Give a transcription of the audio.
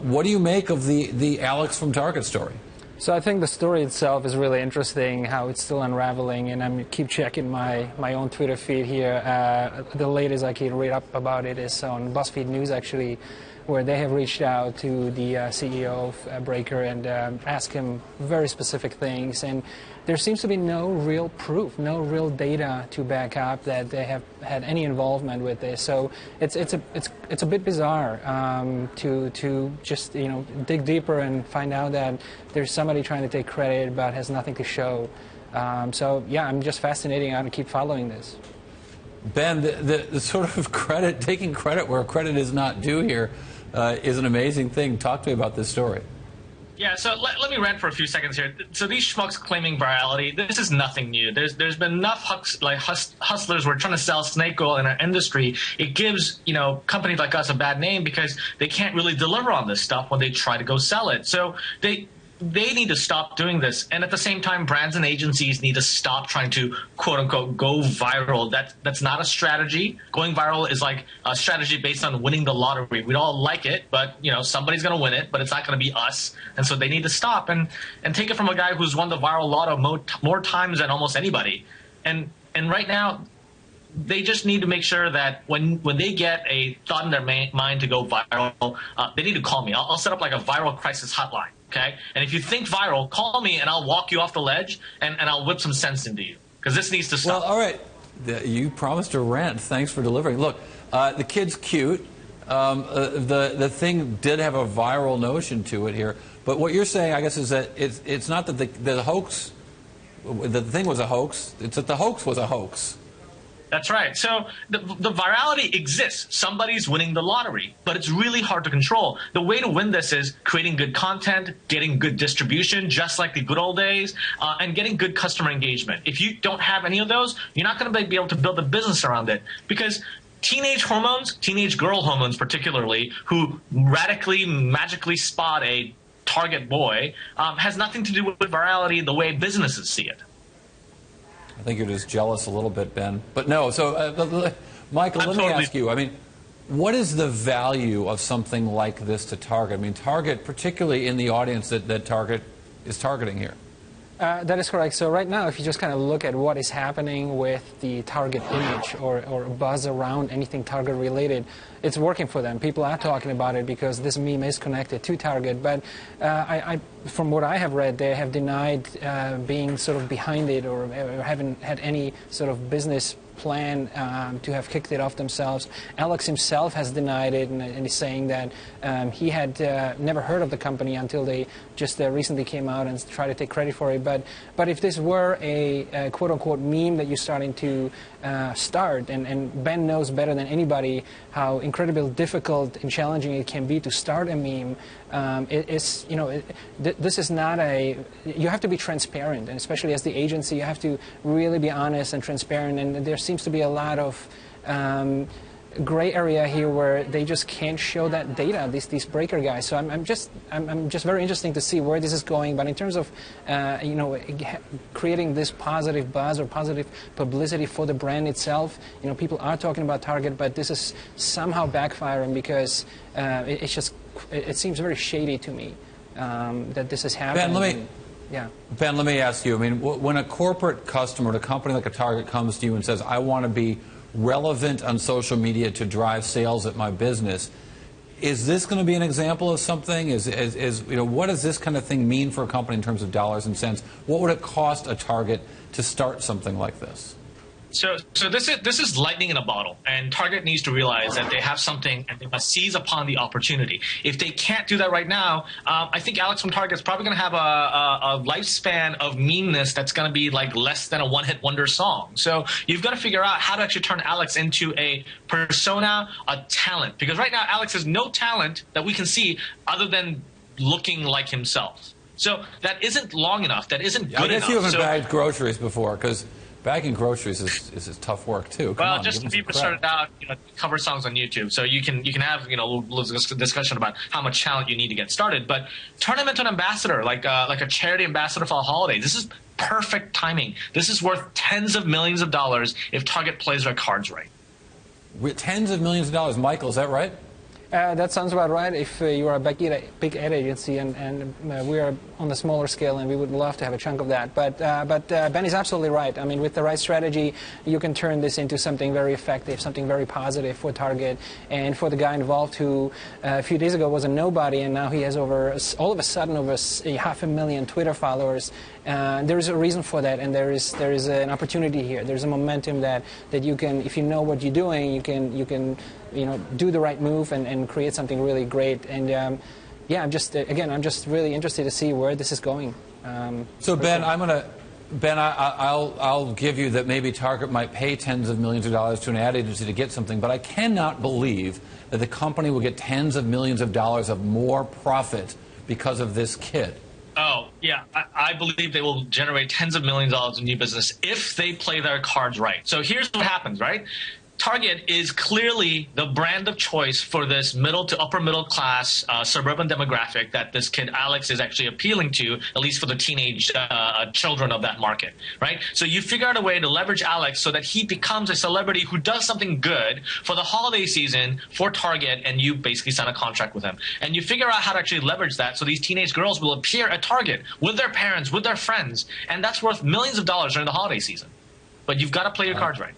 What do you make of the Alex from Target story? So I think the story itself is really interesting, how it's still unraveling, and I keep checking my own Twitter feed here. The latest I can read up about it is on BuzzFeed News, actually, where they have reached out to the CEO of Breaker and asked him very specific things. And there seems to be no real proof, no real data to back up that they have had any involvement with this. So it's a bit bizarre to just dig deeper and find out that there's somebody trying to take credit but has nothing to show. So yeah, I'm just fascinated. I'm going to keep following this. Ben, the sort of taking credit where credit is not due here is an amazing thing. Talk to me about this story. Yeah, so let me rant for a few seconds here. So these schmucks claiming virality, this is nothing new. There's been enough hustlers who are trying to sell snake oil in our industry. It gives companies like us a bad name because they can't really deliver on this stuff when they try to go sell it. So they need to stop doing this. And at the same time, brands and agencies need to stop trying to, quote unquote, go viral. That's not a strategy. Going viral is like a strategy based on winning the lottery. We'd all like it, but somebody's going to win it, but it's not going to be us. And so they need to stop and take it from a guy who's won the viral lotto more times than almost anybody. And right now, they just need to make sure that when they get a thought in their mind to go viral, they need to call me. I'll set up like a viral crisis hotline. Okay, and if you think viral, call me and I'll walk you off the ledge and I'll whip some sense into you, because this needs to stop. Well, all right. You promised a rant. Thanks for delivering. Look, the kid's cute. The thing did have a viral notion to it here. But what you're saying, I guess, is that it's not that the hoax, the thing was a hoax. It's that the hoax was a hoax. That's right. So the virality exists. Somebody's winning the lottery, but it's really hard to control. The way to win this is creating good content, getting good distribution, just like the good old days, and getting good customer engagement. If you don't have any of those, you're not going to be able to build a business around it, because teenage hormones, teenage girl hormones particularly, who radically, magically spot a target boy, has nothing to do with virality the way businesses see it. I think you're just jealous a little bit, Ben. But no, so Michael, let me ask you, I mean, what is the value of something like this to Target? I mean, Target, particularly in the audience that Target is targeting here. That is correct. So right now, if you just kind of look at what is happening with the Target image or buzz around anything Target related, it's working for them. People are talking about it because this meme is connected to Target. But from what I have read, they have denied being sort of behind it or haven't had any sort of business plan to have kicked it off themselves. Alex himself has denied it and is saying that he had never heard of the company until they just recently came out and tried to take credit for it. But if this were a quote-unquote meme that you're starting to start, and Ben knows better than anybody how incredibly difficult and challenging it can be to start a meme, this is not you have to be transparent, and especially as the agency, you have to really be honest and transparent, and there seems to be a lot of gray area here where they just can't show that data, these Breaker guys. So I'm just very interesting to see where this is going. But in terms of creating this positive buzz or positive publicity for the brand itself, people are talking about Target, but this is somehow backfiring because it seems very shady to me that this is happening. Ben, let me ask you. I mean, when a corporate customer, a company like a Target comes to you and says, "I want to be relevant on social media to drive sales at my business," is this going to be an example of something? What does this kind of thing mean for a company in terms of dollars and cents? What would it cost a Target to start something like this? So this is lightning in a bottle, and Target needs to realize that they have something and they must seize upon the opportunity. If they can't do that right now, I think Alex from Target is probably going to have a lifespan of meanness that's going to be like less than a one-hit wonder song. So you've got to figure out how to actually turn Alex into a persona, a talent, because right now Alex has no talent that we can see other than looking like himself. So that isn't long enough. That isn't good enough. I guess you haven't bagged groceries before, because bagging groceries is tough work too. Well, just to be started out, cover songs on YouTube, so you can have a little discussion about how much talent you need to get started. But turn him into an ambassador, like a charity ambassador for a holiday. This is perfect timing. This is worth tens of millions of dollars if Target plays their cards right. With tens of millions of dollars, Michael, is that right? That sounds about right. If you are a big ad agency, and we are on the smaller scale, and we would love to have a chunk of that. But Ben is absolutely right. I mean, with the right strategy, you can turn this into something very effective, something very positive for Target, and for the guy involved who a few days ago was a nobody, and now he has all of a sudden over 500,000 Twitter followers. There is a reason for that, and there is an opportunity here. There's a momentum that you can, if you know what you're doing, you can do the right move and create something really great. And yeah, I'm just really interested to see where this is going. So Ben, I'll give you that maybe Target might pay tens of millions of dollars to an ad agency to get something, but I cannot believe that the company will get tens of millions of dollars of more profit because of this kit. Oh, yeah. I believe they will generate tens of millions of dollars in new business if they play their cards right. So here's what happens, right? Target is clearly the brand of choice for this middle to upper middle class suburban demographic that this kid Alex is actually appealing to, at least for the teenage children of that market, right? So you figure out a way to leverage Alex so that he becomes a celebrity who does something good for the holiday season for Target, and you basically sign a contract with him. And you figure out how to actually leverage that so these teenage girls will appear at Target with their parents, with their friends, and that's worth millions of dollars during the holiday season. But you've got to play your cards right.